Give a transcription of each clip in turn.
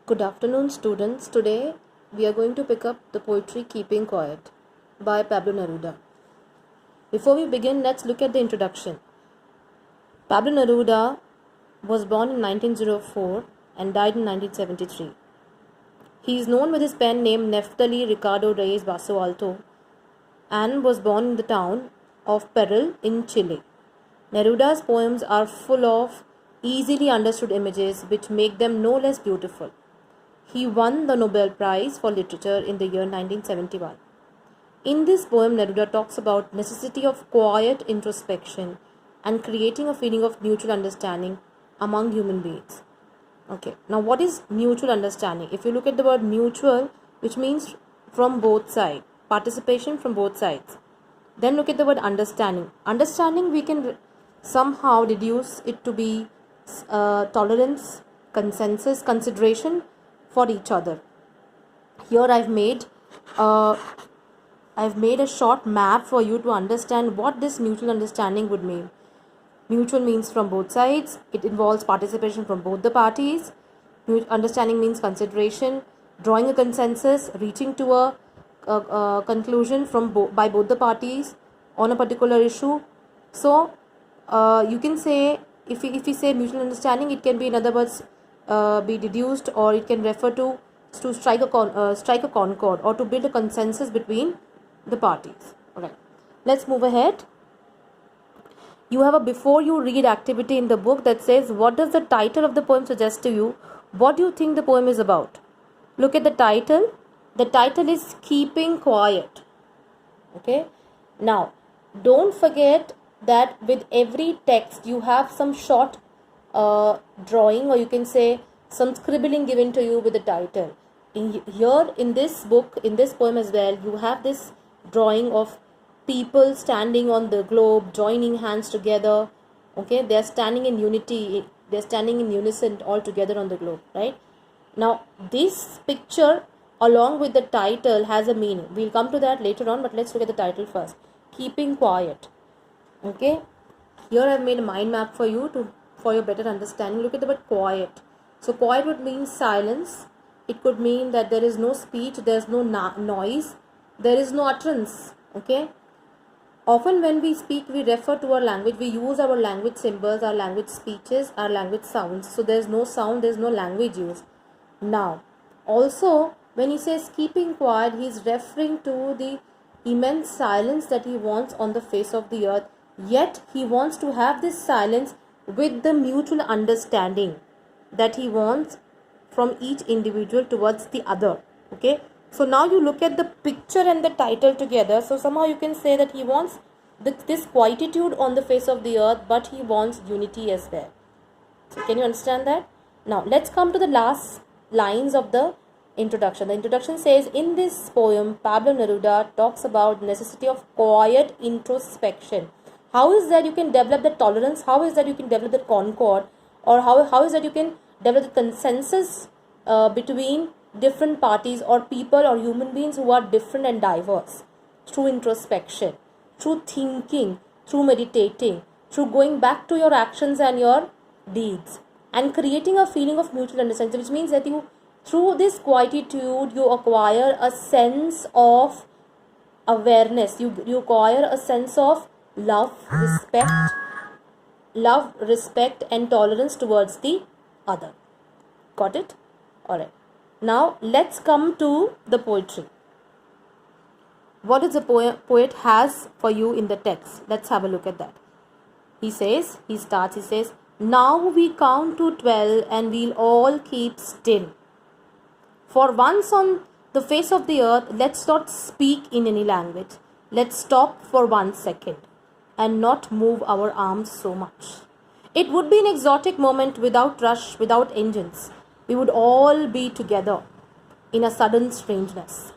Good afternoon, students. Today we are going to pick up the poetry Keeping Quiet by Pablo Neruda. Before we begin, let's look at the introduction. Pablo Neruda was born in 1904 and died in 1973. He is known with his pen name Neftali Ricardo Reyes Basso Alto and was born in the town of Perel in Chile. Neruda's poems are full of easily understood images which make them no less beautiful. He won the Nobel Prize for Literature in the year 1971. In this poem, Neruda talks about necessity of quiet introspection and creating a feeling of mutual understanding among human beings. Okay, now what is mutual understanding? If you look at the word mutual, which means from both sides, participation from both sides. Then look at the word understanding. Understanding, we can somehow deduce it to be tolerance, consensus, consideration for each other. Here I've made a short map for you to understand what this mutual understanding would mean. Mutual means from both sides. It involves participation from both the parties. Understanding means consideration, drawing a consensus, reaching to a conclusion by both the parties on a particular issue. So you can say, if we say mutual understanding, it can be, in other words, be deduced, or it can refer to strike a concord or to build a consensus between the parties. Alright, let's move ahead. You have a before you read activity in the book that says, what does the title of the poem suggest to you? What do you think the poem is about? Look at the title. The title is Keeping Quiet. Okay. Now, don't forget that with every text you have some short drawing, or you can say some scribbling given to you with the title. Here in this book, in this poem as well, you have this drawing of people standing on the globe, joining hands together. Okay, they are standing in unity, they are standing in unison all together on the globe, right? Now this picture along with the title has a meaning. We'll come to that later on, but let's look at the title first. Keeping Quiet. Okay, here I've made a mind map for you for your better understanding. Look at the word quiet. So quiet would mean silence. It could mean that there is no speech, there is no noise, there is no utterance. Okay, often when we speak, we refer to our language, we use our language symbols, our language speeches, our language sounds. So there is no sound, there is no language used. Now also when he says keeping quiet, he is referring to the immense silence that he wants on the face of the earth. Yet he wants to have this silence with the mutual understanding that he wants from each individual towards the other. Okay, so now you look at the picture and the title together. So somehow you can say that he wants this quietude on the face of the earth, but he wants unity as well. So can you understand that? Now let's come to the last lines of the introduction. The introduction says, in this poem, Pablo Neruda talks about necessity of quiet introspection. How is that you can develop the tolerance? How is that you can develop the concord? Or how is that you can develop the consensus between different parties or people or human beings who are different and diverse? Through introspection, through thinking, through meditating, through going back to your actions and your deeds, and creating a feeling of mutual understanding, which means that you, through this quietude, you acquire a sense of awareness, you acquire a sense of love, respect and tolerance towards the other. Got it? Alright. Now let's come to the poetry. What is the poet has for you in the text? Let's have a look at that. He says, now we count to 12 and we'll all keep still. For once on the face of the earth, let's not speak in any language. Let's stop for 1 second and not move our arms so much. It would be an exotic moment without rush, without engines. We would all be together in a sudden strangeness.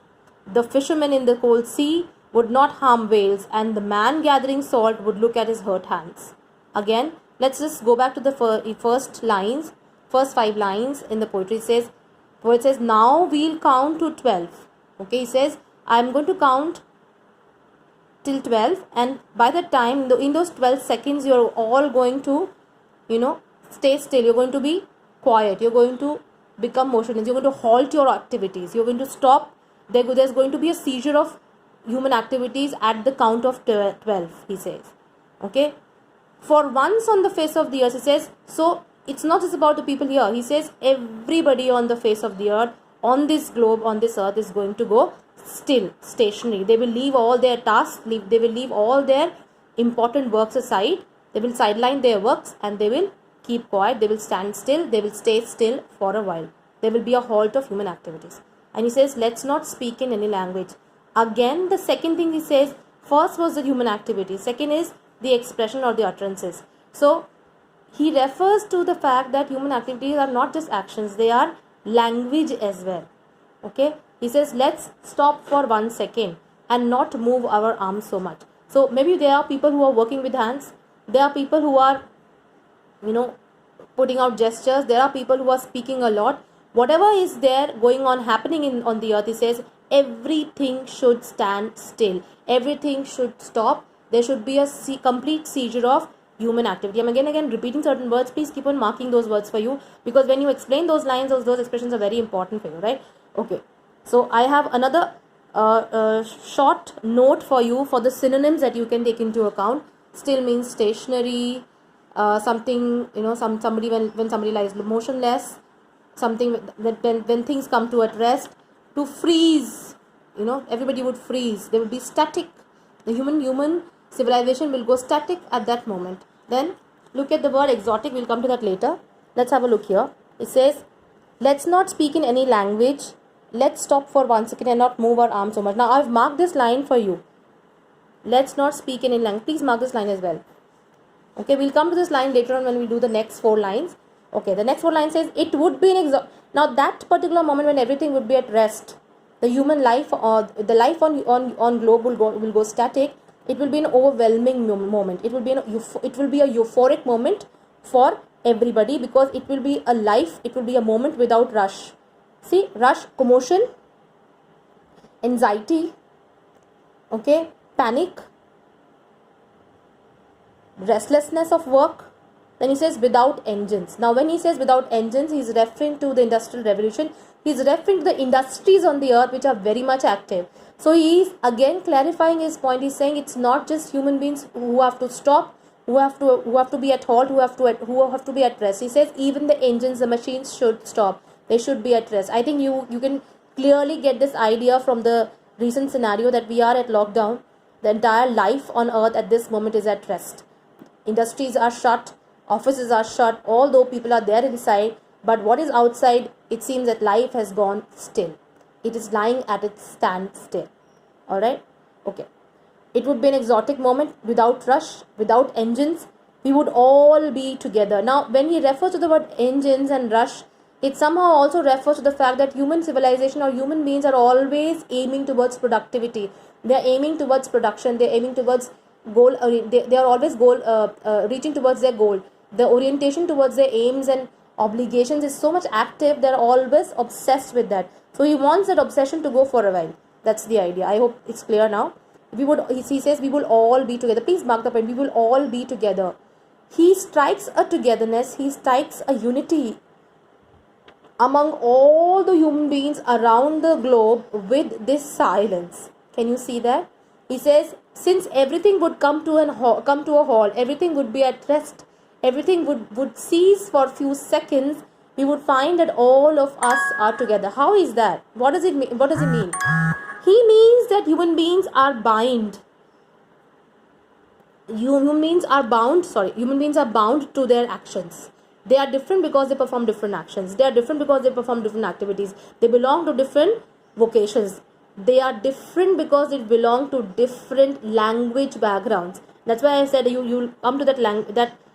The fisherman in the cold sea would not harm whales, and the man gathering salt would look at his hurt hands. Again, let's just go back to the first 5 lines in the poetry. Poet says, now we'll count to 12. Okay, he says, I'm going to count till 12, and by that time, in those 12 seconds, you're all going to, stay still. You're going to be quiet. You're going to become motionless. You're going to halt your activities. You're going to stop. There's going to be a seizure of human activities at the count of 12, he says. Okay. For once on the face of the earth, he says, so it's not just about the people here. He says everybody on the face of the earth, on this globe, on this earth is going to go still, stationary. They will leave all their tasks, they will leave all their important works aside. They will sideline their works and they will keep quiet. They will stand still. They will stay still for a while. There will be a halt of human activities. And he says, let's not speak in any language. Again, the second thing he says, first was the human activity. Second is the expression or the utterances. So, he refers to the fact that human activities are not just actions, they are language as well. Okay. He says, let's stop for 1 second and not move our arms so much. So, maybe there are people who are working with hands. There are people who are, putting out gestures. There are people who are speaking a lot. Whatever is there going on, happening on the earth, he says, everything should stand still. Everything should stop. There should be a complete seizure of human activity. I'm again repeating certain words. Please keep on marking those words for you, because when you explain those lines, those expressions are very important for you, right? Okay. So I have another short note for you for the synonyms that you can take into account. Still means stationary, something, somebody when somebody lies motionless, something when things come to at rest. To freeze, everybody would freeze. They would be static. The human civilization will go static at that moment. Then look at the word exotic. We'll come to that later. Let's have a look here. It says, let's not speak in any language. Let's stop for 1 second and not move our arms so much. Now I've marked this line for you. Let's not speak in any language. Please mark this line as well. Okay, we'll come to this line later on when we do the next 4 lines. Okay, the next 4 lines says, it would be an now that particular moment when everything would be at rest, the human life or the life on globe will go static. It will be an overwhelming moment. It will be a euphoric moment for everybody, because it will be a life. It will be a moment without rush. See, rush, commotion, anxiety, okay, panic, restlessness of work. Then he says without engines. Now when he says without engines, he is referring to the Industrial Revolution. He is referring to the industries on the earth which are very much active. So he is again clarifying his point. He is saying it's not just human beings who have to stop, who have to be at halt, who have to be at rest. He says even the engines, the machines should stop. They should be at rest. I think you can clearly get this idea from the recent scenario that we are at lockdown. The entire life on earth at this moment is at rest. Industries are shut. Offices are shut, although people are there inside. But what is outside, it seems that life has gone still. It is lying at its standstill. Alright? Okay. It would be an exotic moment, without rush, without engines. We would all be together. Now, when he refers to the word engines and rush, it somehow also refers to the fact that human civilization or human beings are always aiming towards productivity. They are aiming towards production. They are aiming towards goal. They are always reaching towards their goal. The orientation towards their aims and obligations is so much active. They're always obsessed with that. So he wants that obsession to go for a while. That's the idea. I hope it's clear now. He says we will all be together. Please mark the point. We will all be together. He strikes a togetherness. He strikes a unity among all the human beings around the globe with this silence. Can you see that? He says, since everything would come to a halt, everything would be at rest. Everything would cease for a few seconds. We would find that all of us are together. How is that? What does it mean? What does it mean? He means that human beings are bound. Human beings are bound to their actions. They are different because they perform different actions. They are different because they perform different activities. They belong to different vocations. They are different because they belong to different language backgrounds. That's why I said you'll come to that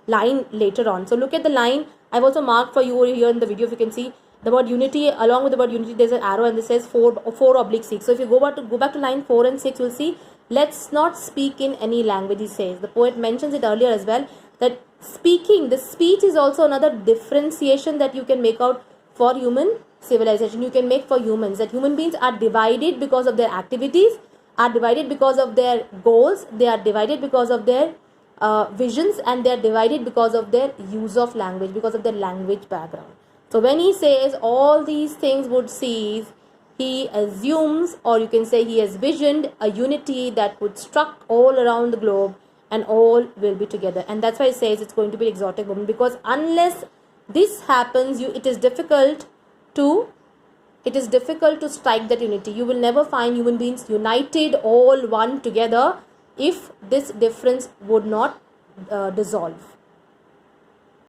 line later on. So look at the line. I've also marked for you over here in the video. If you can see the word unity, along with the word unity, there's an arrow and this says 4/6. So if you go back to line 4 and 6, you'll see, let's not speak in any language, he says. The poet mentions it earlier as well, that the speech is also another differentiation that you can make out for human civilization. You can make for humans, that human beings are divided because of their activities, are divided because of their goals, they are divided because of their visions, and they are divided because of their use of language, because of their language background. So when he says all these things would cease, he assumes, or you can say he has visioned a unity that would struck all around the globe and all will be together. And that's why he says it's going to be exotic woman, because unless this happens, it is difficult to strike that unity. You will never find human beings united, all one together, if this difference would not dissolve.